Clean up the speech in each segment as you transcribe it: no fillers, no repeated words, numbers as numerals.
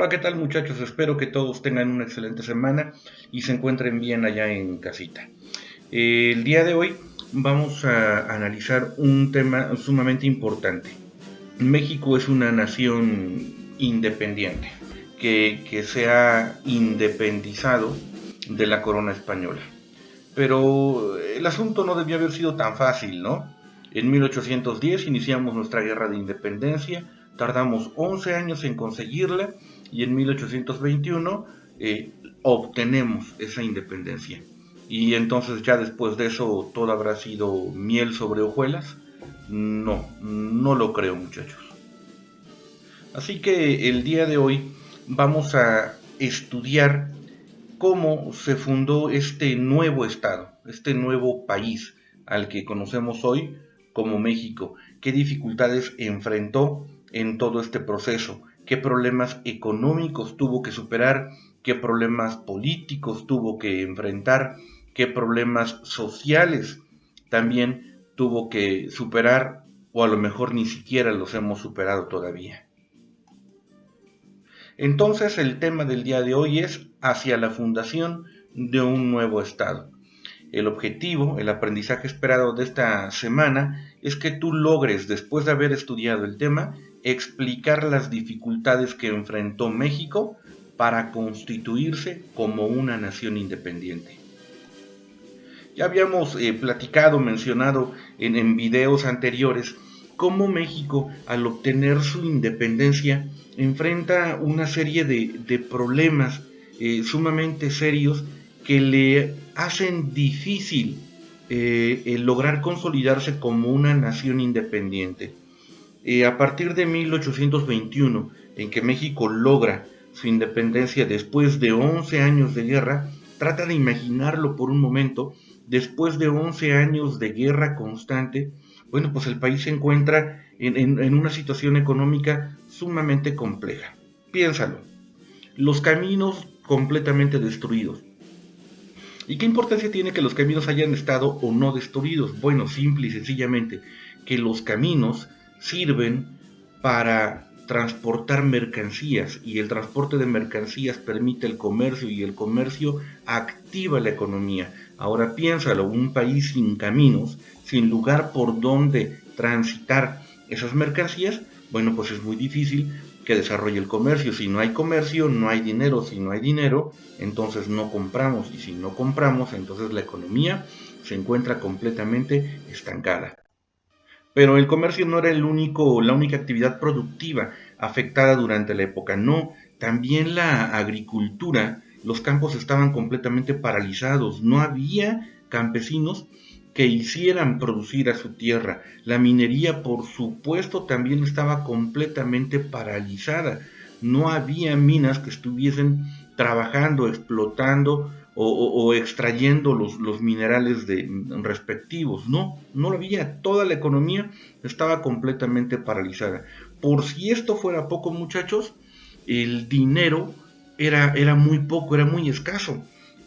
Hola, ¿qué tal muchachos? Espero que todos tengan una excelente semana y se encuentren bien allá en casita. El día de hoy vamos a analizar un tema sumamente importante. México es una nación independiente que se ha independizado de la corona española. Pero el asunto no debió haber sido tan fácil, ¿no? En 1810 iniciamos nuestra guerra de independencia, tardamos 11 años en conseguirla y en 1821 obtenemos esa independencia. Y entonces ya después de eso todo habrá sido miel sobre hojuelas. No, no lo creo muchachos. Así que el día de hoy vamos a estudiar cómo se fundó este nuevo estado, este nuevo país al que conocemos hoy como México, qué dificultades enfrentó en todo este proceso, qué problemas económicos tuvo que superar, qué problemas políticos tuvo que enfrentar, qué problemas sociales también tuvo que superar o a lo mejor ni siquiera los hemos superado todavía. Entonces el tema del día de hoy es hacia la fundación de un nuevo Estado. El objetivo, el aprendizaje esperado de esta semana es que tú logres, después de haber estudiado el tema, explicar las dificultades que enfrentó México para constituirse como una nación independiente. Ya habíamos platicado, mencionado en videos anteriores, cómo México, al obtener su independencia, enfrenta una serie de problemas sumamente serios que le hacen difícil el lograr consolidarse como una nación independiente. A partir de 1821, en que México logra su independencia después de 11 años de guerra, trata de imaginarlo por un momento, después de 11 años de guerra constante, bueno, pues el país se encuentra en una situación económica sumamente compleja. Piénsalo, los caminos completamente destruidos. ¿Y qué importancia tiene que los caminos hayan estado o no destruidos? Bueno, simple y sencillamente, que los caminos sirven para transportar mercancías y el transporte de mercancías permite el comercio y el comercio activa la economía. Ahora piénsalo, un país sin caminos, sin lugar por donde transitar esas mercancías, bueno, pues es muy difícil que desarrolle el comercio. Si no hay comercio, no hay dinero. Si no hay dinero, entonces no compramos. Y si no compramos, entonces la economía se encuentra completamente estancada. Pero el comercio no era la única actividad productiva afectada durante la época, no, también la agricultura, los campos estaban completamente paralizados, no había campesinos que hicieran producir a su tierra. La minería, por supuesto, también estaba completamente paralizada. No había minas que estuviesen trabajando, explotando o extrayendo los minerales respectivos. No, no lo había. Toda la economía estaba completamente paralizada. Por si esto fuera poco, muchachos, el dinero era muy poco, era muy escaso.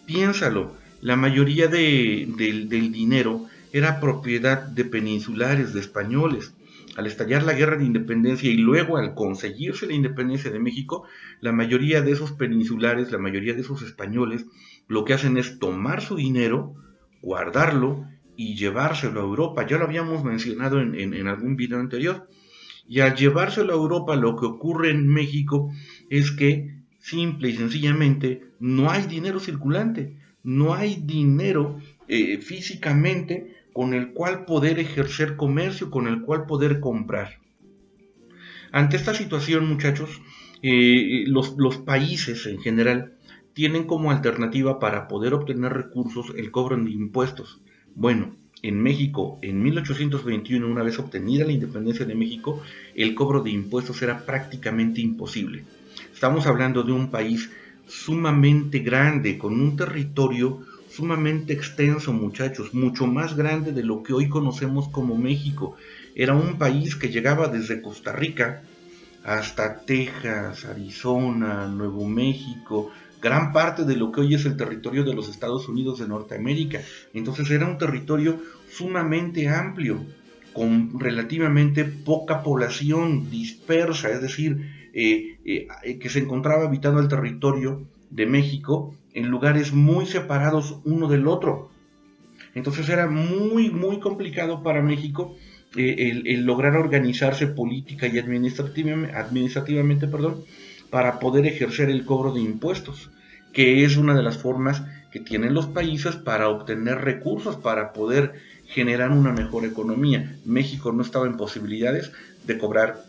Piénsalo, la mayoría del dinero era propiedad de peninsulares, de españoles. Al estallar la guerra de independencia y luego al conseguirse la independencia de México, la mayoría de esos peninsulares, la mayoría de esos españoles, lo que hacen es tomar su dinero, guardarlo y llevárselo a Europa. Ya lo habíamos mencionado en algún video anterior. Y al llevárselo a Europa, lo que ocurre en México es que simple y sencillamente no hay dinero circulante, no hay dinero físicamente con el cual poder ejercer comercio, con el cual poder comprar. Ante esta situación, muchachos, los países en general tienen como alternativa para poder obtener recursos el cobro de impuestos. Bueno, en México, en 1821, una vez obtenida la independencia de México, el cobro de impuestos era prácticamente imposible. Estamos hablando de un país sumamente grande, con un territorio sumamente extenso, muchachos, mucho más grande de lo que hoy conocemos como México. Era un país que llegaba desde Costa Rica hasta Texas, Arizona, Nuevo México, gran parte de lo que hoy es el territorio de los Estados Unidos de Norteamérica. Entonces era un territorio sumamente amplio. con relativamente poca población dispersa, es decir, que se encontraba habitando el territorio de México en lugares muy separados uno del otro. Entonces era muy complicado para México el lograr organizarse política y administrativamente, para poder ejercer el cobro de impuestos, que es una de las formas que tienen los países para obtener recursos, para poder generar una mejor economía. México no estaba en posibilidades de cobrar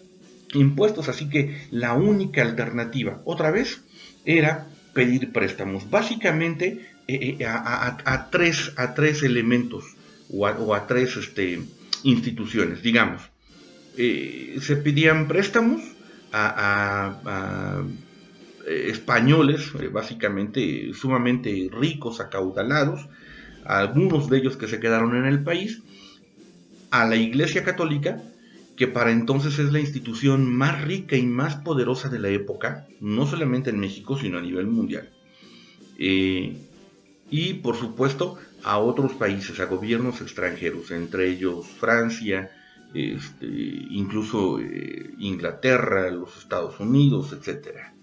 impuestos, así que la única alternativa, otra vez, era pedir préstamos. Básicamente a tres elementos o a tres instituciones, digamos. Se pedían préstamos a españoles, básicamente sumamente ricos, acaudalados, algunos de ellos que se quedaron en el país, a la Iglesia Católica, que para entonces es la institución más rica y más poderosa de la época, no solamente en México, sino a nivel mundial. Y por supuesto a otros países, a gobiernos extranjeros, entre ellos Francia, incluso Inglaterra, los Estados Unidos, etcétera.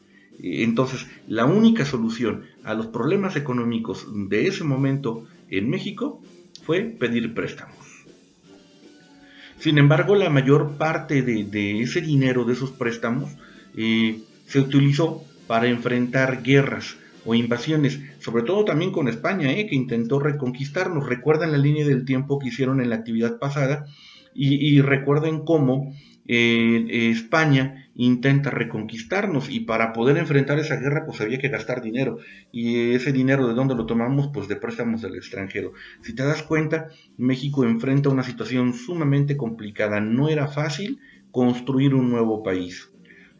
Entonces, la única solución a los problemas económicos de ese momento en México fue pedir préstamos. Sin embargo, la mayor parte de ese dinero, de esos préstamos, se utilizó para enfrentar guerras o invasiones, sobre todo también con España, que intentó reconquistarnos. Recuerdan la línea del tiempo que hicieron en la actividad pasada y recuerden cómo España intenta reconquistarnos, y para poder enfrentar esa guerra pues había que gastar dinero, y ese dinero ¿de dónde lo tomamos? Pues de préstamos del extranjero. Si te das cuenta, México enfrenta una situación sumamente complicada, no era fácil construir un nuevo país.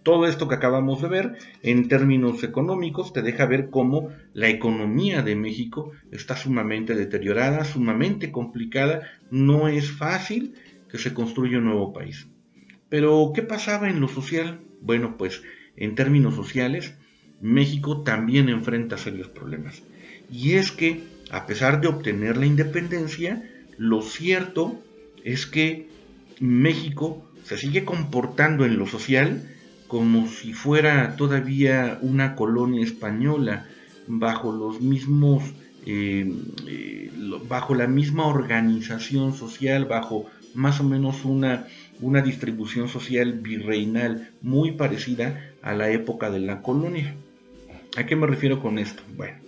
Todo esto que acabamos de ver en términos económicos te deja ver cómo la economía de México está sumamente deteriorada, sumamente complicada, no es fácil que se construya un nuevo país. Pero, ¿qué pasaba en lo social? Bueno, pues en términos sociales, México también enfrenta serios problemas. Y es que, a pesar de obtener la independencia, lo cierto es que México se sigue comportando en lo social como si fuera todavía una colonia española, bajo los mismos, bajo la misma organización social, bajo más o menos una distribución social virreinal muy parecida a la época de la colonia. ¿A qué me refiero con esto? Bueno,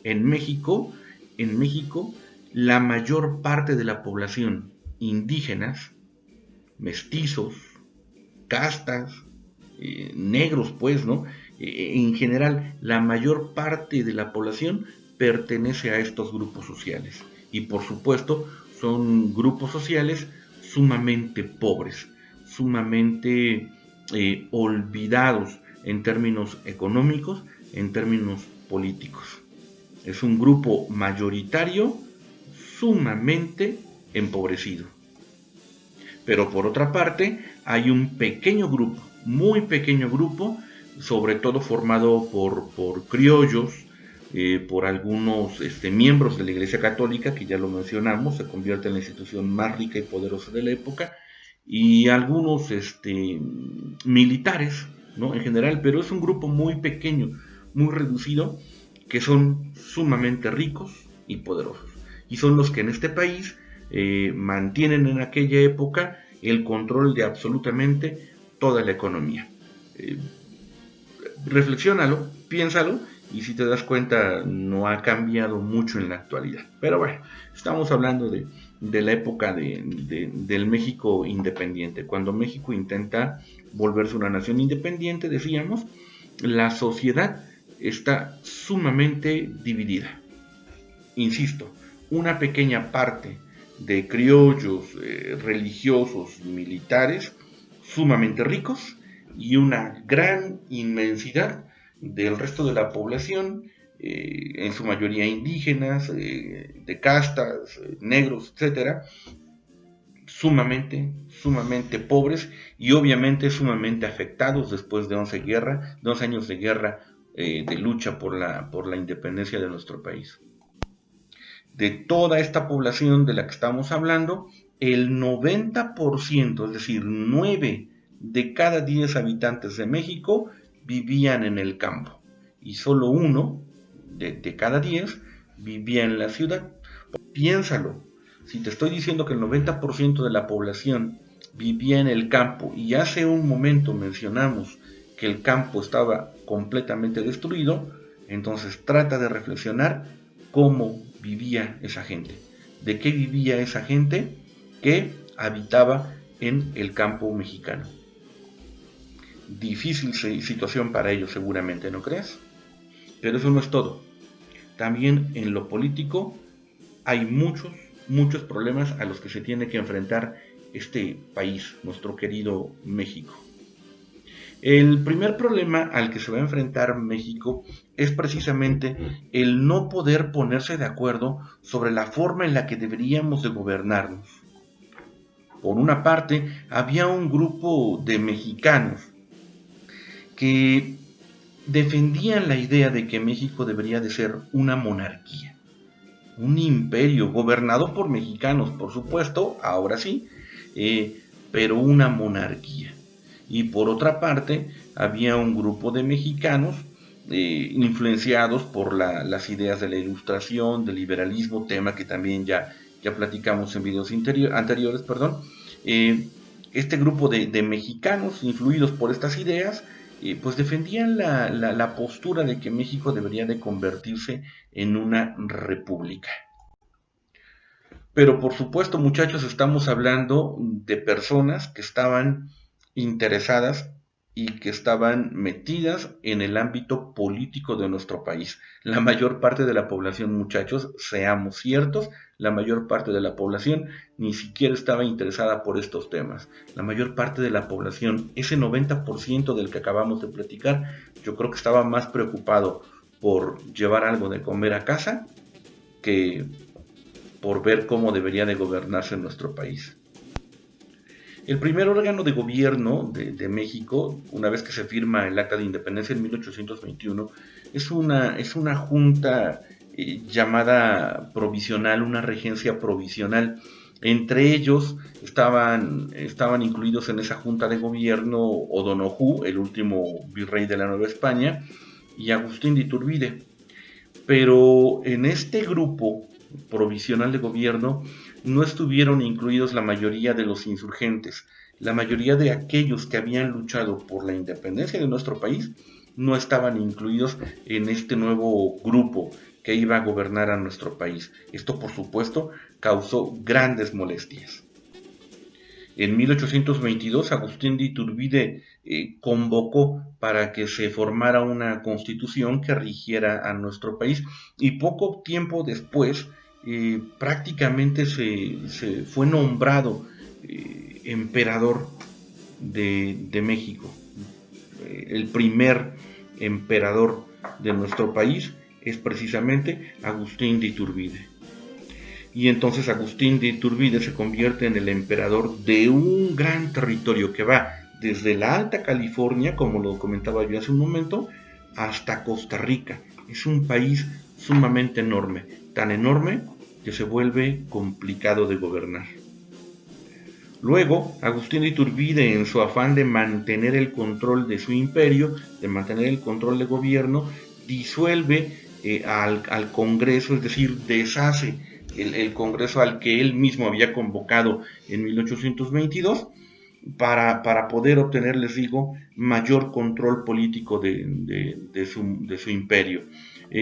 en México, en México, la mayor parte de la población, indígenas, mestizos, castas, negros, pues, ¿no? En general, la mayor parte de la población pertenece a estos grupos sociales. Y por supuesto, son grupos sociales sumamente pobres, sumamente olvidados en términos económicos, en términos políticos. Es un grupo mayoritario sumamente empobrecido. Pero por otra parte, hay un pequeño grupo, muy pequeño grupo, sobre todo formado por criollos, por algunos miembros de la Iglesia Católica, que ya lo mencionamos, se convierte en la institución más rica y poderosa de la época, y algunos militares, ¿no? En general, pero es un grupo muy pequeño, muy reducido, que son sumamente ricos y poderosos. Y son los que en este país mantienen en aquella época el control de absolutamente toda la economía. Eh, Reflexiónalo, piénsalo, y si te das cuenta no ha cambiado mucho en la actualidad. Pero bueno, estamos hablando de la época del México independiente. Cuando México intenta volverse una nación independiente, decíamos, la sociedad está sumamente dividida. Insisto, una pequeña parte de criollos, religiosos y militares sumamente ricos, y una gran inmensidad del resto de la población, en su mayoría indígenas, de castas, negros, etcétera, sumamente pobres y obviamente sumamente afectados después de 11 años de guerra, de lucha por la independencia de nuestro país. De toda esta población de la que estamos hablando, el 90%, es decir, 9 de cada 10 habitantes de México vivían en el campo y solo uno de cada 10 vivía en la ciudad. Piénsalo, si te estoy diciendo que el 90% de la población vivía en el campo y hace un momento mencionamos que el campo estaba completamente destruido, entonces trata de reflexionar cómo vivía esa gente, de qué vivía esa gente que habitaba en el campo mexicano. Difícil situación para ellos seguramente, ¿no crees? Pero eso no es todo. También en lo político hay muchos problemas a los que se tiene que enfrentar este país, nuestro querido México. El primer problema al que se va a enfrentar México es precisamente el no poder ponerse de acuerdo sobre la forma en la que deberíamos de gobernarnos. Por una parte, había un grupo de mexicanos que defendían la idea de que México debería de ser una monarquía, un imperio gobernado por mexicanos, por supuesto, ahora sí, pero una monarquía. Y por otra parte, había un grupo de mexicanos influenciados por las ideas de la ilustración, del liberalismo, tema que también ya platicamos en videos anteriores, este grupo de mexicanos influidos por estas ideas, pues defendían la postura de que México debería de convertirse en una república. Pero por supuesto, muchachos, estamos hablando de personas que estaban interesadas y que estaban metidas en el ámbito político de nuestro país. La mayor parte de la población, muchachos, seamos ciertos, la mayor parte de la población ni siquiera estaba interesada por estos temas. La mayor parte de la población, ese 90% del que acabamos de platicar, yo creo que estaba más preocupado por llevar algo de comer a casa que por ver cómo debería de gobernarse nuestro país. El primer órgano de gobierno de México, una vez que se firma el Acta de Independencia en 1821, es una junta llamada provisional, una regencia provisional. Entre ellos estaban incluidos en esa junta de gobierno O'Donojú, el último virrey de la Nueva España, y Agustín de Iturbide. Pero en este grupo provisional de gobierno no estuvieron incluidos la mayoría de los insurgentes. La mayoría de aquellos que habían luchado por la independencia de nuestro país no estaban incluidos en este nuevo grupo que iba a gobernar a nuestro país. Esto, por supuesto, causó grandes molestias. En 1822, Agustín de Iturbide convocó para que se formara una constitución que rigiera a nuestro país, y poco tiempo después prácticamente se fue nombrado emperador de México. El primer emperador de nuestro país es precisamente Agustín de Iturbide. Y entonces Agustín de Iturbide se convierte en el emperador de un gran territorio que va desde la Alta California, como lo comentaba yo hace un momento, hasta Costa Rica. Es un país sumamente enorme, tan enorme que se vuelve complicado de gobernar. Luego, Agustín de Iturbide, en su afán de mantener el control de su imperio, de mantener el control de gobierno, disuelve al Congreso, es decir, deshace el Congreso al que él mismo había convocado en 1822 para poder obtener, les digo, mayor control político de su imperio.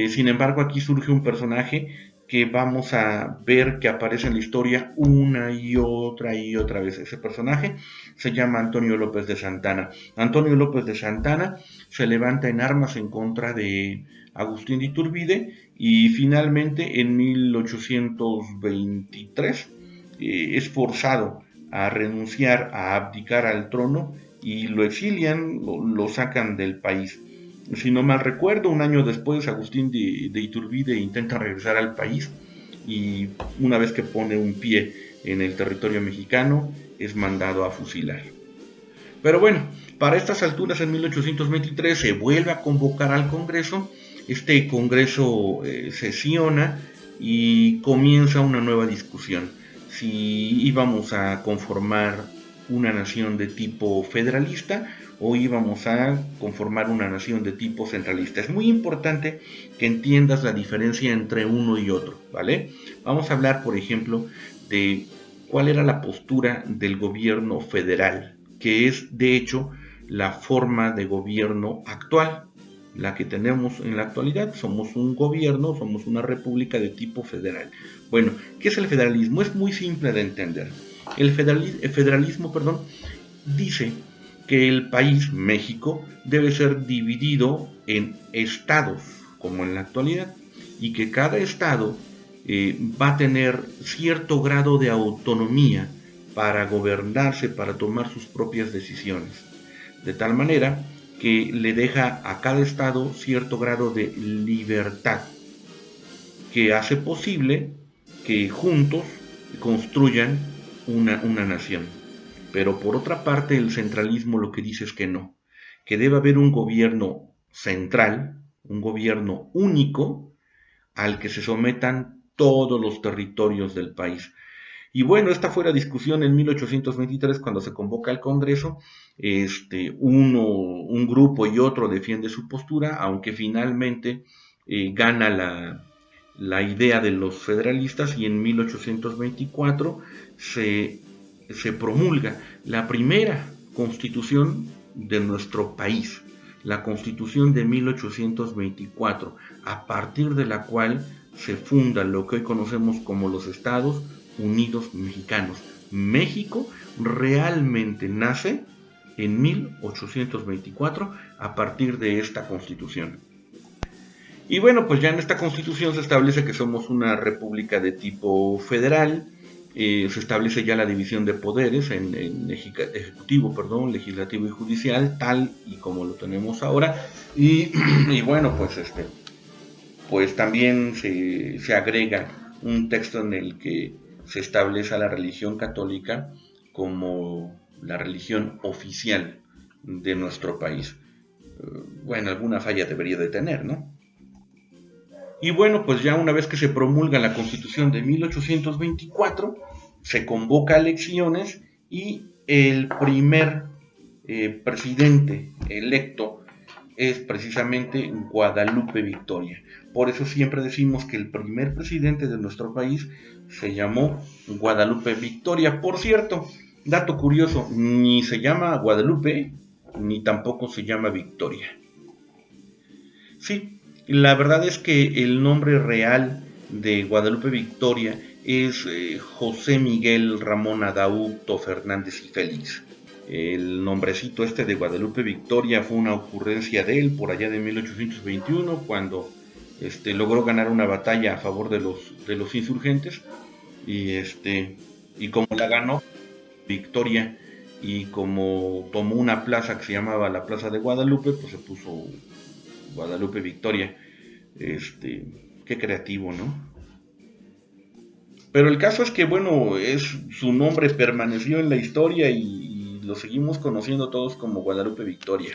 Sin embargo, aquí surge un personaje que vamos a ver que aparece en la historia una y otra vez. Ese personaje se llama Antonio López de Santana. Antonio López de Santana se levanta en armas en contra de Agustín de Iturbide y finalmente en 1823 es forzado a renunciar, a abdicar al trono y lo exilian, lo sacan del país. Si no mal recuerdo, un año después Agustín de Iturbide intenta regresar al país y una vez que pone un pie en el territorio mexicano es mandado a fusilar. Pero bueno, para estas alturas en 1823 se vuelve a convocar al Congreso. Este Congreso sesiona y comienza una nueva discusión. si íbamos a conformar una nación de tipo federalista o íbamos a conformar una nación de tipo centralista. Es muy importante que entiendas la diferencia entre uno y otro, ¿vale? Vamos a hablar, por ejemplo, de cuál era la postura del gobierno federal, que es, de hecho, la forma de gobierno actual, la que tenemos en la actualidad. Somos un gobierno, somos una república de tipo federal. Bueno, ¿qué es el federalismo? Es muy simple de entender. El federalismo, dice que el país, México, debe ser dividido en estados, como en la actualidad, y que cada estado va a tener cierto grado de autonomía para gobernarse, para tomar sus propias decisiones. De tal manera que le deja a cada estado cierto grado de libertad que hace posible que juntos construyan una nación. Pero por otra parte, el centralismo lo que dice es que no, que debe haber un gobierno central, un gobierno único, al que se sometan todos los territorios del país. Y bueno, esta fue la discusión en 1823 cuando se convoca al Congreso. Un grupo y otro defiende su postura, aunque finalmente gana la idea de los federalistas y en 1824 se promulga la primera constitución de nuestro país, la constitución de 1824, a partir de la cual se funda lo que hoy conocemos como los Estados Unidos Mexicanos. México realmente nace en 1824 a partir de esta constitución. Y bueno, pues ya en esta constitución se establece que somos una república de tipo federal, se establece ya la división de poderes en ejecutivo, legislativo y judicial, tal y como lo tenemos ahora. Y bueno, pues también se agrega un texto en el que se establece a la religión católica como la religión oficial de nuestro país. Bueno, alguna falla debería de tener, ¿no? Y bueno, pues ya una vez que se promulga la Constitución de 1824, se convoca a elecciones y el primer presidente electo es precisamente Guadalupe Victoria. Por eso siempre decimos que el primer presidente de nuestro país se llamó Guadalupe Victoria. Por cierto, dato curioso, ni se llama Guadalupe, ni tampoco se llama Victoria. Sí, la verdad es que el nombre real de Guadalupe Victoria es José Miguel Ramón Adauto Fernández y Félix. El nombrecito de Guadalupe Victoria fue una ocurrencia de él por allá de 1821 cuando logró ganar una batalla a favor de los insurgentes y como la ganó Victoria y como tomó una plaza que se llamaba la Plaza de Guadalupe, pues se puso Guadalupe Victoria. Qué creativo, ¿no? Pero el caso es que, bueno, su nombre permaneció en la historia y lo seguimos conociendo todos como Guadalupe Victoria.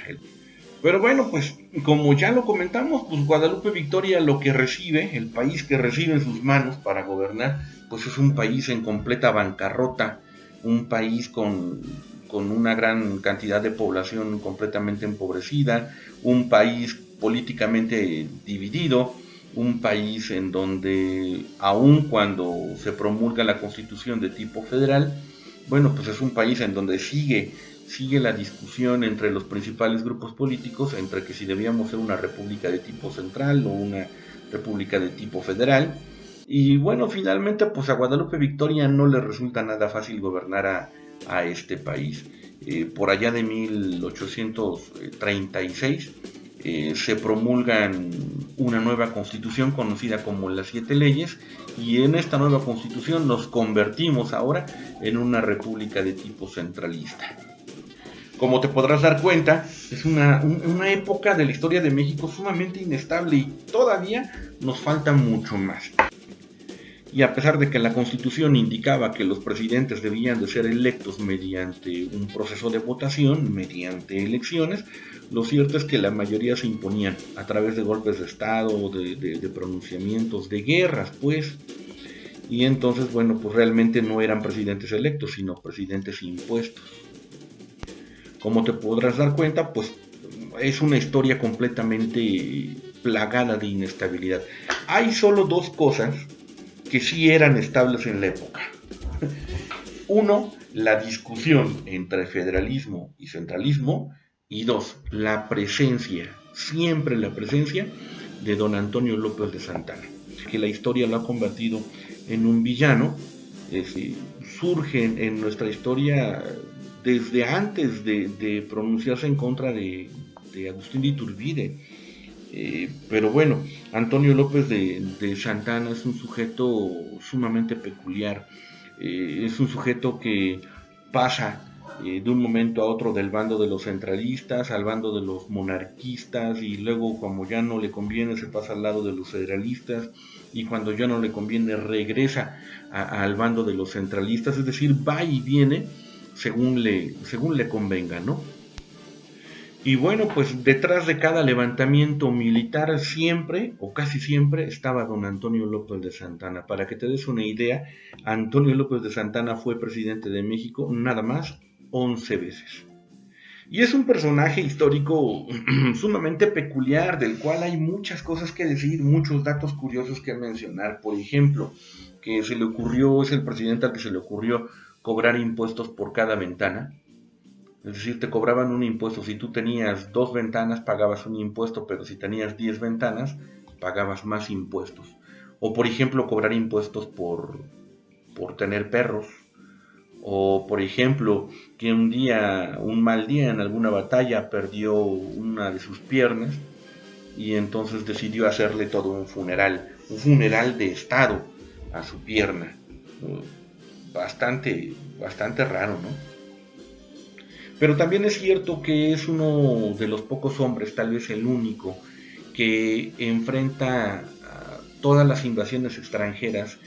Pero bueno, pues como ya lo comentamos, pues Guadalupe Victoria lo que recibe, el país que recibe en sus manos para gobernar, pues es un país en completa bancarrota, un país con una gran cantidad de población completamente empobrecida, un país políticamente dividido, un país en donde aun cuando se promulga la constitución de tipo federal, bueno, pues es un país en donde sigue la discusión entre los principales grupos políticos entre que si debíamos ser una república de tipo central o una república de tipo federal. Y bueno, finalmente pues a Guadalupe Victoria no le resulta nada fácil gobernar a este país. Por allá de 1836 se promulgan una nueva constitución conocida como las 7 leyes y en esta nueva constitución nos convertimos ahora en una república de tipo centralista. Como te podrás dar cuenta, es una época de la historia de México sumamente inestable y todavía nos falta mucho más. Y a pesar de que la Constitución indicaba que los presidentes debían de ser electos mediante un proceso de votación, mediante elecciones, lo cierto es que la mayoría se imponían a través de golpes de Estado, de pronunciamientos, de guerras, pues. y entonces, bueno, pues realmente no eran presidentes electos, sino presidentes impuestos. Como te podrás dar cuenta, pues es una historia completamente plagada de inestabilidad. Hay solo dos cosas que sí eran estables en la época. Uno, la discusión entre federalismo y centralismo. Y dos, la presencia, siempre la presencia de don Antonio López de Santana, que la historia lo ha convertido en un villano. Surge en nuestra historia desde antes de pronunciarse en contra de Agustín de Iturbide. Pero bueno, Antonio López de Santana es un sujeto sumamente peculiar. Es un sujeto que pasa de un momento a otro del bando de los centralistas al bando de los monarquistas, y luego, como ya no le conviene, se pasa al lado de los federalistas, y cuando ya no le conviene regresa al bando de los centralistas. Es decir, va y viene según le convenga, ¿no? Y bueno, pues detrás de cada levantamiento militar siempre, o casi siempre, estaba don Antonio López de Santana. Para que te des una idea, Antonio López de Santana fue presidente de México nada más 11 veces. Y es un personaje histórico sumamente peculiar, del cual hay muchas cosas que decir, muchos datos curiosos que mencionar. Por ejemplo, que es el presidente al que se le ocurrió cobrar impuestos por cada ventana. Es decir, te cobraban un impuesto. Si tú tenías 2 ventanas, pagabas un impuesto, pero si tenías 10 ventanas, pagabas más impuestos. O, por ejemplo, cobrar impuestos por tener perros. O, por ejemplo, que un mal día en alguna batalla, perdió una de sus piernas y entonces decidió hacerle todo un funeral de estado a su pierna. Bastante raro, ¿no? Pero también es cierto que es uno de los pocos hombres, tal vez el único, que enfrenta todas las invasiones extranjeras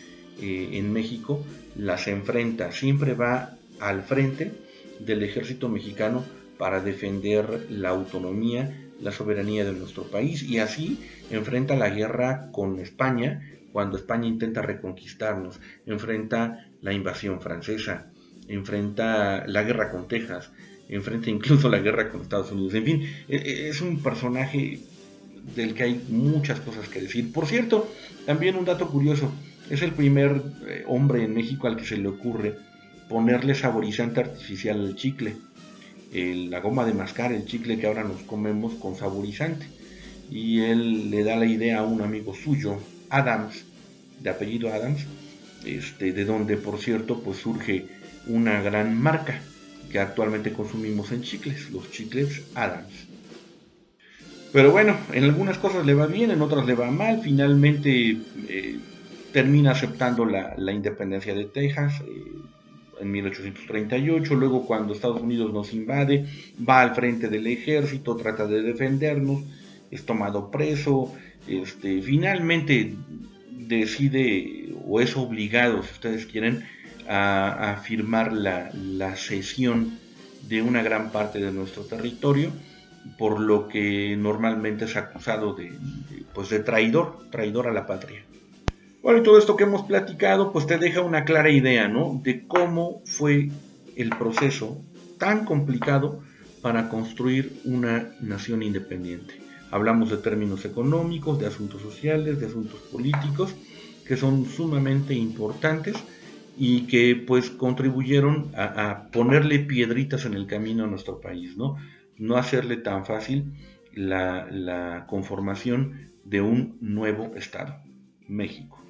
en México, las enfrenta, siempre va al frente del ejército mexicano para defender la autonomía, la soberanía de nuestro país, y así enfrenta la guerra con España cuando España intenta reconquistarnos, enfrenta la invasión francesa, enfrenta la guerra con Texas, enfrenta incluso la guerra con Estados Unidos. En fin, es un personaje del que hay muchas cosas que decir. Por cierto, también un dato curioso, es el primer hombre en México al que se le ocurre ponerle saborizante artificial al chicle. La goma de mascar, el chicle que ahora nos comemos con saborizante. Y él le da la idea a un amigo suyo, Adams, de apellido Adams, de donde, por cierto, pues surge una gran marca que actualmente consumimos en chicles, los chicles Adams. Pero bueno, en algunas cosas le va bien, en otras le va mal. Finalmente termina aceptando la independencia de Texas en 1838. Luego, cuando Estados Unidos nos invade, va al frente del ejército, trata de defendernos, es tomado preso. Finalmente decide, o es obligado, si ustedes quieren, a firmar la cesión de una gran parte de nuestro territorio, por lo que normalmente es acusado de traidor a la patria. Bueno, y todo esto que hemos platicado, pues te deja una clara idea, ¿no? De cómo fue el proceso tan complicado para construir una nación independiente. Hablamos de términos económicos, de asuntos sociales, de asuntos políticos, que son sumamente importantes y que pues contribuyeron a ponerle piedritas en el camino a nuestro país, ¿no? No hacerle tan fácil la conformación de un nuevo Estado, México.